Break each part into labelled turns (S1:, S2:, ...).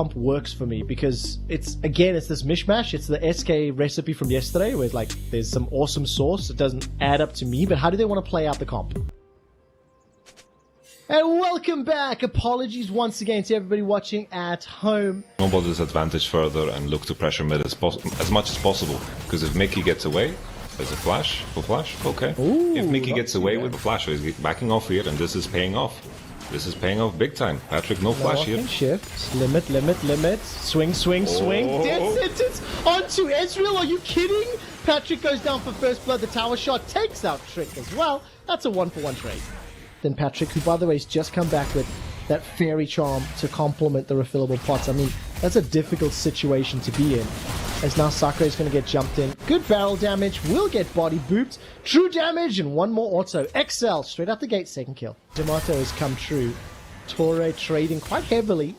S1: comp works for me because it's this mishmash. It's the SK recipe from yesterday where it's like there's some awesome sauce. It doesn't add up to me, but how do they want to play out the comp? And welcome back. Apologies once again to everybody watching at home.
S2: Snowball this advantage further and look to pressure mid as much as possible. Because if Mickey gets away, there's a flash. Full flash? Okay.
S1: Ooh,
S2: if Mickey gets away with the flash, he's backing off here, and this is paying off. This is paying off big time. Patrick, no flash here.
S1: Shift. Limit. Swing. Dead sentence onto Ezreal. Are you kidding? Patrick goes down for first blood. The tower shot takes out Trick as well. That's a 1-for-1 trade. Then Patrick, who by the way has just come back with that fairy charm to complement the refillable pots. I mean, that's a difficult situation to be in. As now Sakura is going to get jumped in. Good barrel damage, will get body booped. True damage and one more auto. XL, straight out the gate, second kill. D'Amato has come true. Torre trading quite heavily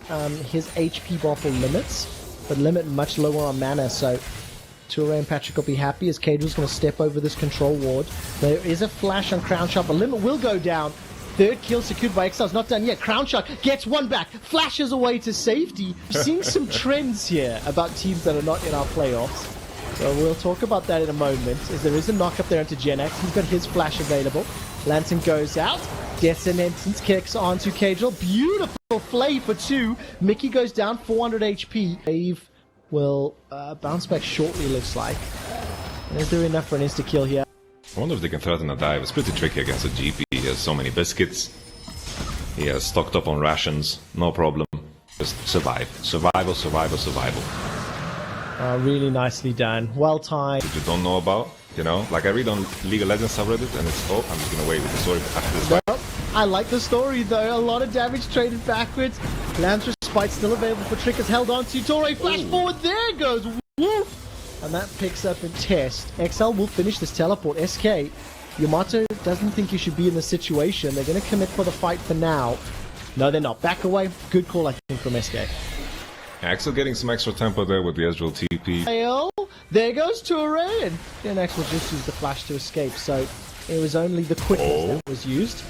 S1: his HP bottle limits, but limit much lower on mana, so Torre and Patrick will be happy as Cagel's going to step over this control ward. There is a flash on Crown Shot, but limit will go down. Third kill secured by XL. It's not done yet. Crown Shot gets one back, flashes away to safety. Seeing some trends here about teams that are not in our playoffs. So we'll talk about that in a moment, as there is a knock up there into Gen X. He's got his flash available. Lantern goes out. Gets an entrance, kicks onto Cagel. Beautiful flay for 2. Mickey goes down, 400 HP. Dave will bounce back shortly, looks like. Is there enough for an insta-kill here?
S2: I wonder if they can threaten a dive. It's pretty tricky against a GP. He has so many biscuits. He has stocked up on rations. No problem. Just survive. Survival.
S1: Really nicely done. Well timed.
S2: That you don't know about, you know? Like I read on League of Legends subreddit and it's, oh, I'm just gonna wait with the story after this.
S1: Well, I like the story though. A lot of damage traded backwards. Lance Respite still available for Trick. Is held on to Torre. Flash forward. There goes. Woof. And that picks up in test. XL will finish this teleport. SK, Yamato doesn't think you should be in this situation. They're going to commit for the fight for now. No, they're not. Back away. Good call, I think, from SK.
S2: Axel getting some extra tempo there with the Ezreal TP.
S1: There goes Torre, and then Axel just used the flash to escape. So it was only the quickness that was used.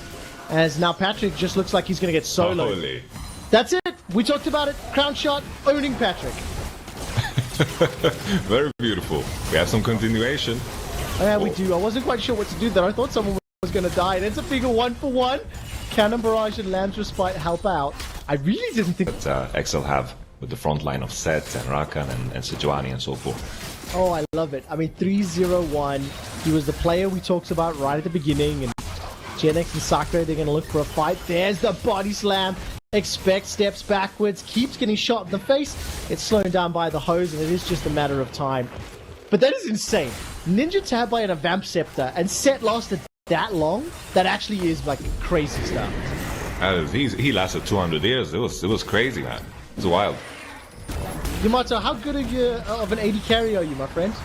S1: As now Patrick just looks like he's going to get soloed.
S2: Holy.
S1: That's it. We talked about it. Crown Shot owning Patrick.
S2: Very beautiful. We have some continuation.
S1: Oh, yeah, we do. I wasn't quite sure what to do there. I thought someone was going to die. And it's a bigger 1-for-1. Cannon Barrage and Lamb's Respite help out. I really didn't think
S2: that XL have with the front line of Set and Rakan and Sejuani and so forth.
S1: Oh, I love it. I mean, 3-0-1. He was the player we talked about right at the beginning. And Gen X and Sakura, they're going to look for a fight. There's the body slam. Expect steps backwards, keeps getting shot in the face. It's slowed down by the hose, and it is just a matter of time. But that is insane. Ninja Tab by a Vamp Scepter, and Set lasted that long? That actually is like crazy stuff.
S2: He lasted 200 years. It was crazy, man. It's wild.
S1: Yamato, how good of an AD carry are you, my friend?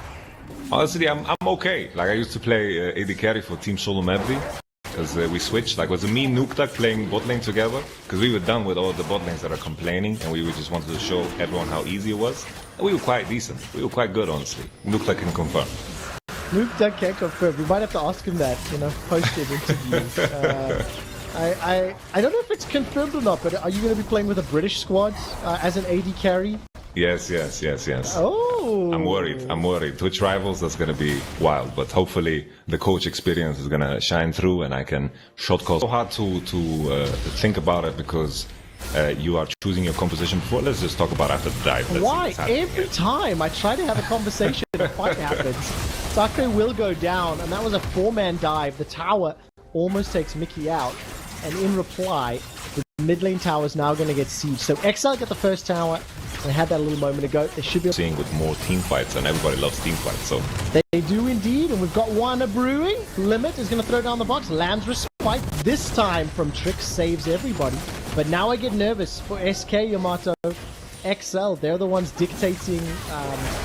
S2: Honestly, I'm okay. Like I used to play AD carry for Team Solo Medley. Because we switched, like was it me and Nuktak playing bot lane together? Because we were done with all the bot lanes that are complaining and we just wanted to show everyone how easy it was. And we were quite decent. We were quite good, honestly. Nuktak can confirm.
S1: Nuktak can confirm. We might have to ask him that, post-it interview. I don't know if it's confirmed or not, but are you going to be playing with a British squad as an AD carry?
S2: Yes.
S1: Oh!
S2: I'm worried. Twitch Rivals, that's going to be wild, but hopefully the coach experience is going to shine through and I can shot call. It's so hard to think about it because you are choosing your composition before. Let's just talk about after the dive.
S1: Why? Every time I try to have a conversation, a fight happens. Sakura will go down, and that was a 4-man dive. The tower almost takes Mickey out, and in reply, the mid lane tower is now going to get sieged. So XL got the first tower, and had that a little moment ago. They should be
S2: seeing with more team fights, and everybody loves team fights. So
S1: they do indeed, and we've got one brewing. Limit is going to throw down the box. Lamb's Respite this time from Trick saves everybody. But now I get nervous for SK, Yamato, XL. They're the ones dictating,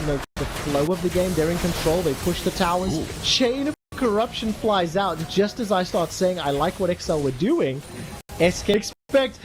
S1: the flow of the game. They're in control. They push the towers. Ooh. Chain of Corruption flies out, and just as I start saying I like what XL were doing, SK expect,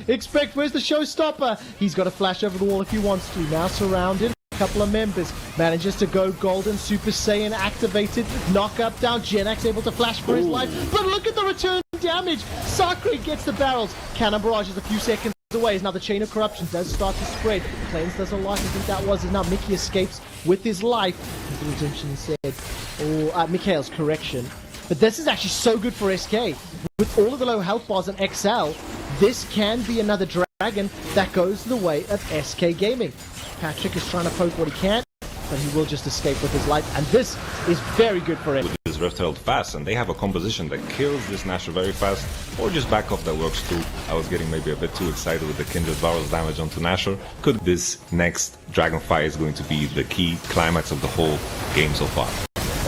S1: where's the showstopper? He's got a flash over the wall if he wants to. Now surrounded, a couple of members. Manages to go golden, Super Saiyan activated, knock up down, Gen X able to flash for his life. But look at the return damage. Sakura gets the barrels. Cannon Barrage is a few seconds away as now the chain of corruption does start to spread. Claims does a lot. I think that was as now Mickey escapes with his life. As the redemption said, or Mikhail's correction. But this is actually so good for SK. With all of the low health bars on XL, this can be another dragon that goes the way of SK Gaming. Patrick is trying to poke what he can, but he will just escape with his life, and this is very good for him.
S2: With this Rift Herald fast, and they have a composition that kills this Nashor very fast, or just back off that works too. I was getting maybe a bit too excited with the Kindred Varus damage onto Nashor. Could this next Dragon fight is going to be the key climax of the whole game so far?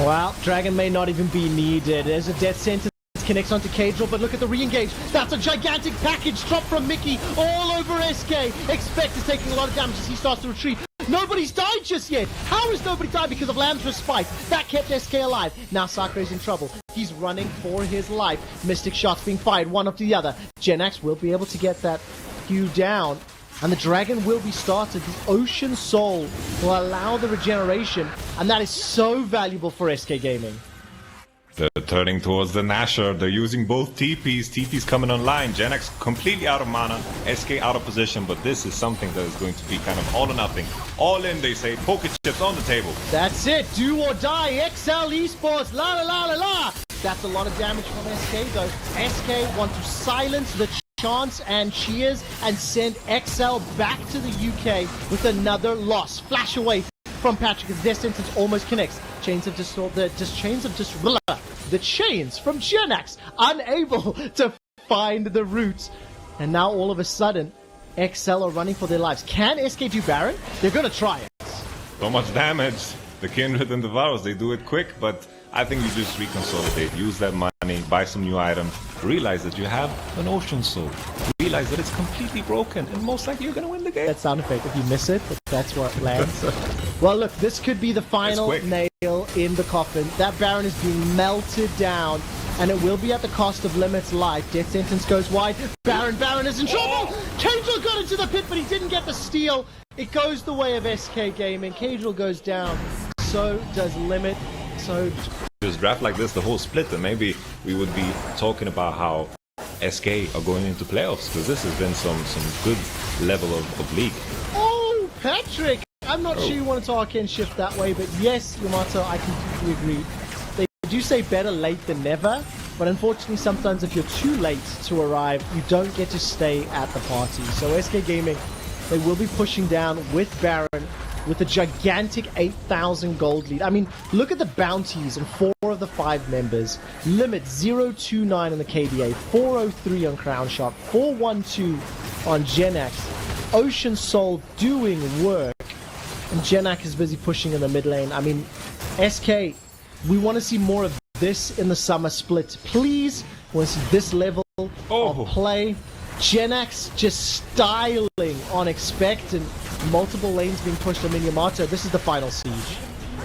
S1: Well, Dragon may not even be needed. There's a death sentence. Connects onto Cadril, but look at the re-engage. That's a gigantic package drop from Mickey all over SK. Expect is taking a lot of damage as he starts to retreat. Nobody's died just yet. How has nobody died? Because of Lamb's Respite. That kept SK alive. Now Sakre's in trouble. He's running for his life. Mystic shots being fired one after the other. Genax will be able to get that Q down. And the Dragon will be started. The Ocean Soul will allow the regeneration. And that is so valuable for SK Gaming.
S2: They're turning towards the Nashor. They're using both TPs. TP's coming online. Genax completely out of mana. SK out of position. But this is something that is going to be kind of all or nothing. All in, they say. Poker chips on the table.
S1: That's it. Do or die. XL Esports. La la la la la. That's a lot of damage from SK though. SK want to silence the chants and cheers and send XL back to the UK with another loss. Flash away from Patrick as their sentence almost connects. Chains of the chains from Genax unable to find the route, and now all of a sudden XL are running for their lives. Can SK do Baron? They're gonna try it.
S2: So much damage. The Kindred and the Varus, they do it quick, but I think you just reconsolidate, use that money, buy some new items, realize that you have an Ocean Soul, realize that it's completely broken, and most likely you're gonna win the game.
S1: That sound effect, if you miss it, that's what lands. Well, look, this could be the final nail in the coffin. That Baron is being melted down, and it will be at the cost of Limit's life. Death sentence goes wide. Baron is in trouble! Cadril got into the pit, but he didn't get the steal. It goes the way of SK Gaming. Cadril goes down. So does Limit. So
S2: just draft like this, the whole split, and maybe we would be talking about how SK are going into playoffs, because this has been some good level of league.
S1: Oh, Patrick! I'm not sure you want to talk and shift that way, but yes, Yamato, I completely agree. They do say better late than never, but unfortunately sometimes if you're too late to arrive, you don't get to stay at the party. So SK Gaming, they will be pushing down with Baron with a gigantic 8,000 gold lead. I mean, look at the bounties on 4 of the 5 members. Limit 029 on the KDA, 403 on Crown Shot, 412 on Genax. Ocean Soul doing work. And Genax is busy pushing in the mid lane. I mean, SK, we want to see more of this in the summer split. Please, we want to see this level of play. Genax just styling on expect and multiple lanes being pushed on Yamato. This is the final siege.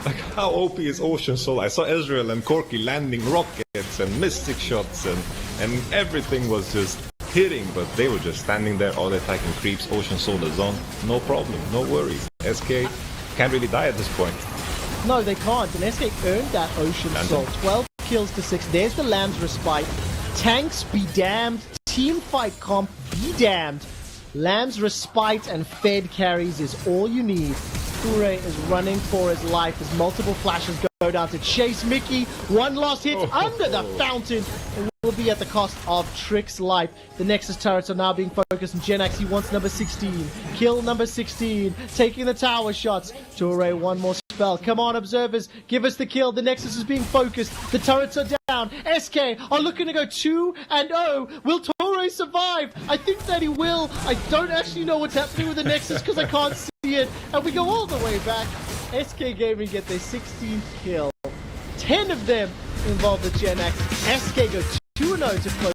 S2: Like, how OP is Ocean Soul? I saw Ezreal and Corki landing rockets and mystic shots and everything was just hitting, but they were just standing there, all attacking creeps. Ocean Soul is on, no problem, no worries. SK can't really die at this point.
S1: No, they can't, and SK earned that Ocean Soul. 12 kills to 6. There's the Lamb's Respite. Tanks be damned. Team fight comp be damned. Lamb's Respite and Fed carries is all you need. Ture is running for his life as multiple flashes go down to chase Mickey. One last hit under the fountain. It will be at the cost of Trick's life. The Nexus turrets are now being focused on Genax. He wants number 16. Kill number 16. Taking the tower shots. Ture, one more spell. Come on, observers. Give us the kill. The Nexus is being focused. The turrets are down. SK are looking to go 2-0. Will Ture survive? I think that he will. I don't actually know what's happening with the Nexus because I can't see it. And we go all the way back. SK Gaming get their 16th kill. 10 of them involve the Genax. SK go 2-0 to close